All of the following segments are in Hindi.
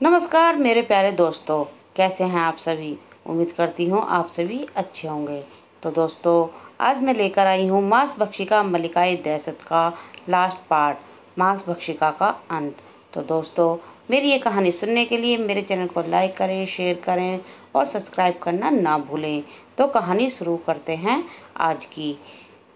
नमस्कार मेरे प्यारे दोस्तों, कैसे हैं आप सभी। उम्मीद करती हूँ आप सभी अच्छे होंगे। तो दोस्तों, आज मैं लेकर आई हूँ मांस भक्षिका मल्लिका दहशत का लास्ट पार्ट, मांस भक्षिका का अंत। तो दोस्तों, मेरी ये कहानी सुनने के लिए मेरे चैनल को लाइक करें, शेयर करें और सब्सक्राइब करना ना भूलें। तो कहानी शुरू करते हैं आज की।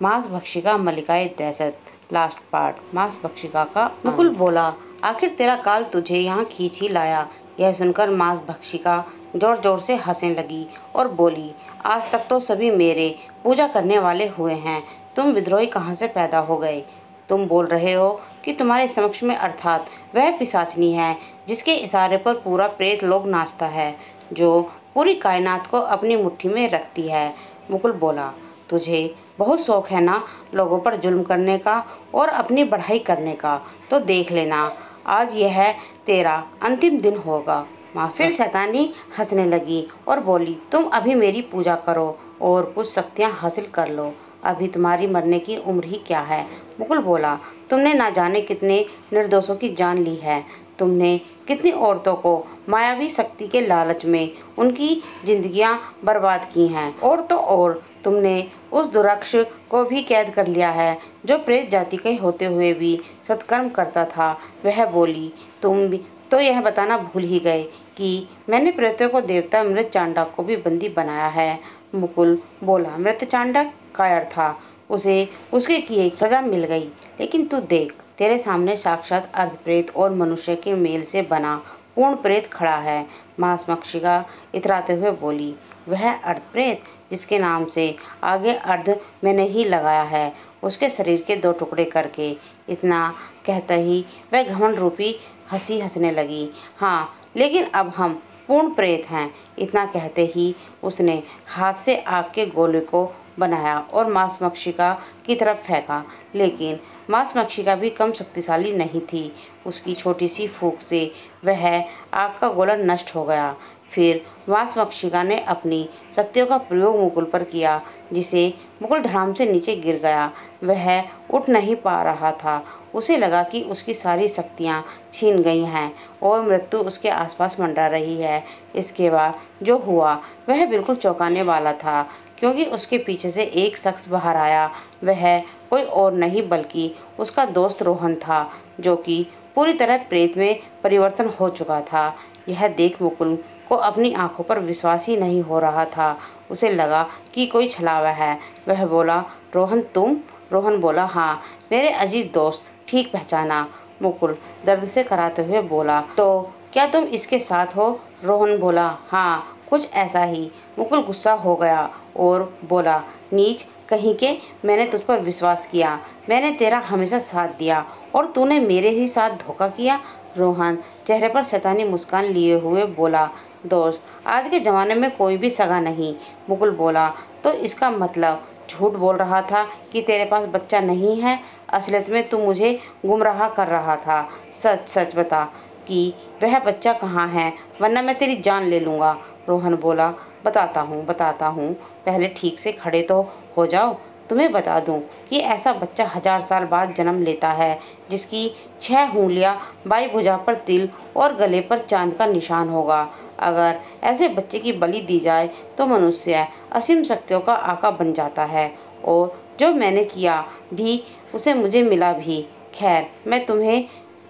मांस भक्षिका मल्लिका दहशत लास्ट पार्ट, मांस भक्षिका का। मुकुल बोला, आखिर तेरा काल तुझे यहाँ खींच ही लाया। यह सुनकर मांस भक्षिका जोर जोर से हंसने लगी और बोली, आज तक तो सभी मेरे पूजा करने वाले हुए हैं, तुम विद्रोही कहाँ से पैदा हो गए। तुम बोल रहे हो कि तुम्हारे समक्ष में अर्थात वह पिशाचनी है जिसके इशारे पर पूरा प्रेत लोग नाचता है, जो पूरी कायनात को अपनी मुट्ठी में रखती है। मुकुल बोला, तुझे बहुत शौक है ना लोगों पर जुल्म करने का और अपनी बढ़ाई करने का, तो देख लेना आज यह तेरा अंतिम दिन होगा। फिर शैतानी हंसने लगी और बोली, तुम अभी मेरी पूजा करो और कुछ शक्तियाँ हासिल कर लो, अभी तुम्हारी मरने की उम्र ही क्या है। मुकुल बोला, तुमने ना जाने कितने निर्दोषों की जान ली है, तुमने कितनी औरतों को मायावी शक्ति के लालच में उनकी जिंदगियां बर्बाद की हैं, और तो और तुमने उस दुराक्ष को भी कैद कर लिया है जो प्रेत जाति के होते हुए भी सत्कर्म करता था। वह बोली, तुम भी तो यह बताना भूल ही गए कि मैंने प्रेतों को देवता मृत चांडक को भी बंदी बनाया है। मुकुल बोला, मृत चांडक कायर था, उसे उसके किए सजा मिल गई, लेकिन तू देख, तेरे सामने साक्षात अर्धप्रेत और मनुष्य के मेल से बना पूर्ण प्रेत खड़ा है। मांस भक्षिका इतराते हुए बोली, वह अर्धप्रेत जिसके नाम से आगे अर्ध मैंने ही लगाया है, उसके शरीर के 2 टुकड़े करके। इतना कहते ही वह घमंड रूपी हंसी हंसने लगी। हाँ, लेकिन अब हम पूर्ण प्रेत हैं। इतना कहते ही उसने हाथ से आग के गोले को बनाया और मांस भक्षिका की तरफ फेंका, लेकिन मांस भक्षिका भी कम शक्तिशाली नहीं थी। उसकी छोटी सी फूंक से वह आग का गोला नष्ट हो गया। फिर मांस भक्षिका ने अपनी शक्तियों का प्रयोग मुकुल पर किया, जिसे मुकुल धड़ाम से नीचे गिर गया। वह उठ नहीं पा रहा था। उसे लगा कि उसकी सारी शक्तियाँ छीन गई हैं और मृत्यु उसके आसपास मंडरा रही है। इसके बाद जो हुआ वह बिल्कुल चौंकाने वाला था, क्योंकि उसके पीछे से एक शख्स बाहर आया। वह कोई और नहीं बल्कि उसका दोस्त रोहन था, जो कि पूरी तरह प्रेत में परिवर्तन हो चुका था। यह देख मुकुल को अपनी आंखों पर विश्वास ही नहीं हो रहा था। उसे लगा कि कोई छलावा है। वह बोला, रोहन तुम? रोहन बोला, हाँ, मेरे अजीज दोस्त, ठीक पहचाना। मुकुल दर्द से कराते हुए बोला, तो क्या तुम इसके साथ हो? रोहन बोला, हाँ, कुछ ऐसा ही। मुकुल गुस्सा हो गया और बोला, नीच कहीं के, मैंने तुझ पर विश्वास किया, मैंने तेरा हमेशा साथ दिया और तूने मेरे ही साथ धोखा किया। रोहन चेहरे पर शैतानी मुस्कान लिए हुए बोला, दोस्त, आज के ज़माने में कोई भी सगा नहीं। मुकुल बोला, तो इसका मतलब झूठ बोल रहा था कि तेरे पास बच्चा नहीं है? असलियत में तू मुझे गुमराह कर रहा था। सच सच बता कि वह बच्चा कहाँ है, वरना मैं तेरी जान ले लूँगा। रोहन बोला, बताता हूँ, पहले ठीक से खड़े तो हो जाओ। तुम्हें बता दूं कि ऐसा बच्चा 1000 साल बाद जन्म लेता है, जिसकी 6 उंगलियां, बाई भुजा पर तिल और गले पर चांद का निशान होगा। अगर ऐसे बच्चे की बलि दी जाए तो मनुष्य असीम शक्तियों का आका बन जाता है, और जो मैंने किया भी उसे मुझे मिला भी। खैर, मैं तुम्हें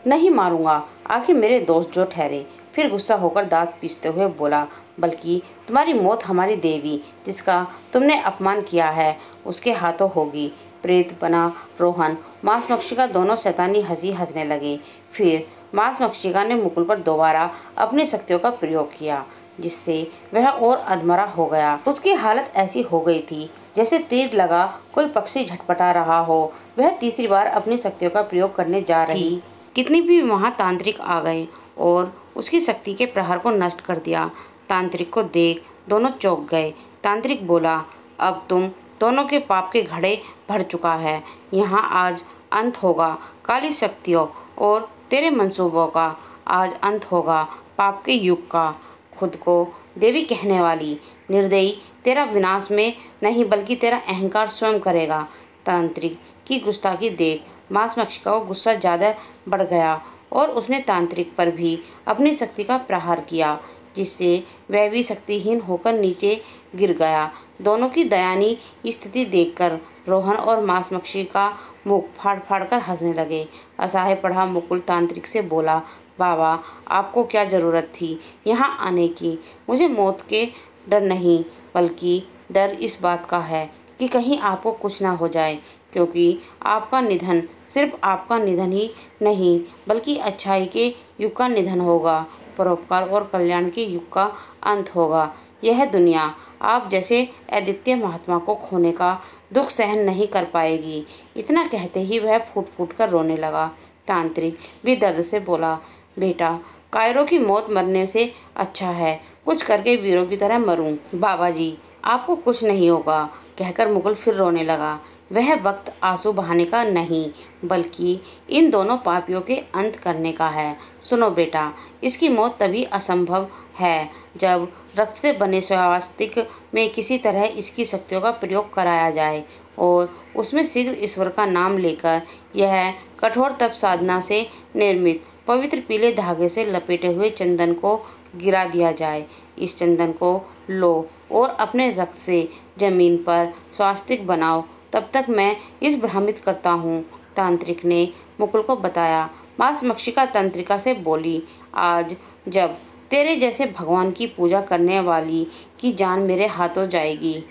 नहीं मारूंगा, आखिर मेरे दोस्त जो ठहरे। फिर गुस्सा होकर दांत पीसते हुए बोला, बल्कि तुम्हारी मौत हमारी देवी, जिसका तुमने अपमान किया है, उसके हाथों होगी। प्रेत बना रोहन, मांस भक्षिका दोनों शैतानी हंसी हंसने लगे। फिर मांस भक्षिका ने मुकुल पर दोबारा अपनी शक्तियों का प्रयोग किया, जिससे वह और अधमरा हो गया। उसकी हालत ऐसी हो गई थी जैसे तीर लगा कोई पक्षी झटपटा रहा हो। वह तीसरी बार अपनी शक्तियों का प्रयोग करने जा रही, कितनी भी वहाँ तांत्रिक आ गए और उसकी शक्ति के प्रहार को नष्ट कर दिया। तांत्रिक को देख दोनों चौंक गए। तांत्रिक बोला, अब तुम दोनों के पाप के घड़े भर चुका है, यहाँ आज अंत होगा। काली शक्तियों और तेरे मंसूबों का आज अंत होगा। पाप के युग का, खुद को देवी कहने वाली निर्दयी, तेरा विनाश में नहीं बल्कि तेरा अहंकार स्वयं करेगा। तांत्रिक की गुस्ताखी देख मांस भक्षिका को गुस्सा ज़्यादा बढ़ गया और उसने तांत्रिक पर भी अपनी शक्ति का प्रहार किया, जिससे वह भी शक्तिहीन होकर नीचे गिर गया। दोनों की दयनीय स्थिति देखकर रोहन और मांसभक्षी का मुख फाड़ फाड़ कर हंसने लगे। असहाय पड़ा मुकुल तांत्रिक से बोला, बाबा, आपको क्या जरूरत थी यहाँ आने की? मुझे मौत के डर नहीं, बल्कि डर इस बात का है कि कहीं आपको कुछ ना हो जाए, क्योंकि आपका निधन सिर्फ आपका निधन ही नहीं, बल्कि अच्छाई के युग का निधन होगा, परोपकार और कल्याण के युग का अंत होगा। यह दुनिया आप जैसे अद्वितीय महात्मा को खोने का दुख सहन नहीं कर पाएगी। इतना कहते ही वह फूट फूट कर रोने लगा। तांत्रिक भी दर्द से बोला, बेटा, कायरों की मौत मरने से अच्छा है, कुछ करके वीरों की तरह मरूं। बाबा जी, आपको कुछ नहीं होगा, कहकर मुकुल फिर रोने लगा। वह वक्त आंसू बहाने का नहीं, बल्कि इन दोनों पापियों के अंत करने का है। सुनो बेटा, इसकी मौत तभी असंभव है जब रक्त से बने स्वास्तिक में किसी तरह इसकी शक्तियों का प्रयोग कराया जाए और उसमें शीघ्र ईश्वर का नाम लेकर यह कठोर तप साधना से निर्मित पवित्र पीले धागे से लपेटे हुए चंदन को गिरा दिया जाए। इस चंदन को लो और अपने रक्त से जमीन पर स्वास्तिक बनाओ, तब तक मैं इस भ्रमित करता हूँ। तांत्रिक ने मुकुल को बताया। मांसभक्षिका तंत्रिका से बोली, आज जब तेरे जैसे भगवान की पूजा करने वाली की जान मेरे हाथों जाएगी,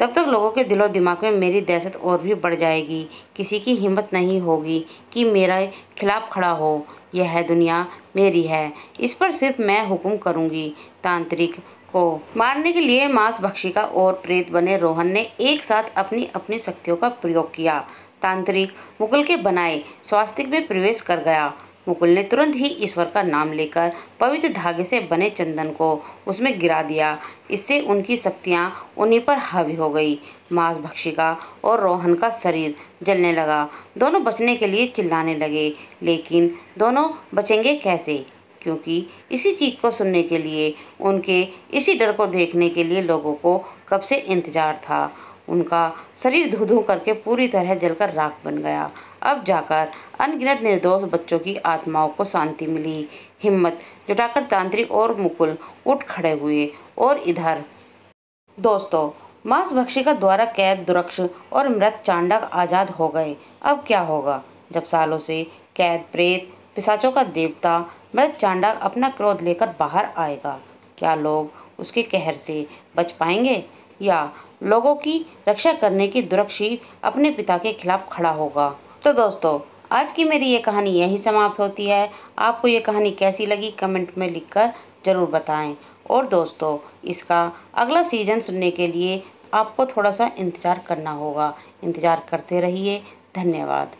तब तक लोगों के दिलो दिमाग में मेरी दहशत और भी बढ़ जाएगी। किसी की हिम्मत नहीं होगी कि मेरे खिलाफ खड़ा हो। यह दुनिया मेरी है, इस पर सिर्फ मैं हुक्म करूंगी। तांत्रिक को मारने के लिए मांसभक्षिका और प्रेत बने रोहन ने एक साथ अपनी अपनी शक्तियों का प्रयोग किया। तांत्रिक मुकुल के बनाए स्वास्तिक में प्रवेश कर गया। मुकुल ने तुरंत ही ईश्वर का नाम लेकर पवित्र धागे से बने चंदन को उसमें गिरा दिया। इससे उनकी शक्तियाँ उन्हीं पर हावी हो गई। मांसभक्षिका और रोहन का शरीर जलने लगा। दोनों बचने के लिए चिल्लाने लगे, लेकिन दोनों बचेंगे कैसे? क्योंकि इसी चीख को सुनने के लिए, उनके इसी डर को देखने के लिए लोगों को कब से इंतजार था। उनका शरीर धू धू करके पूरी तरह जलकर राख बन गया। अब जाकर अनगिनत निर्दोष बच्चों की आत्माओं को शांति मिली। हिम्मत जुटाकर तांत्रिक और मुकुल उठ खड़े हुए और इधर दोस्तों, मांसभक्षिका द्वारा कैद दुरक्ष और मृत चांडक आज़ाद हो गए। अब क्या होगा जब सालों से कैद प्रेत पिशाचों का देवता मृत चांडक अपना क्रोध लेकर बाहर आएगा? क्या लोग उसके कहर से बच पाएंगे, या लोगों की रक्षा करने की दुरक्षी अपने पिता के खिलाफ खड़ा होगा? तो दोस्तों, आज की मेरी ये कहानी यही समाप्त होती है। आपको ये कहानी कैसी लगी कमेंट में लिखकर ज़रूर बताएं। और दोस्तों, इसका अगला सीज़न सुनने के लिए आपको थोड़ा सा इंतज़ार करना होगा। इंतज़ार करते रहिए। धन्यवाद।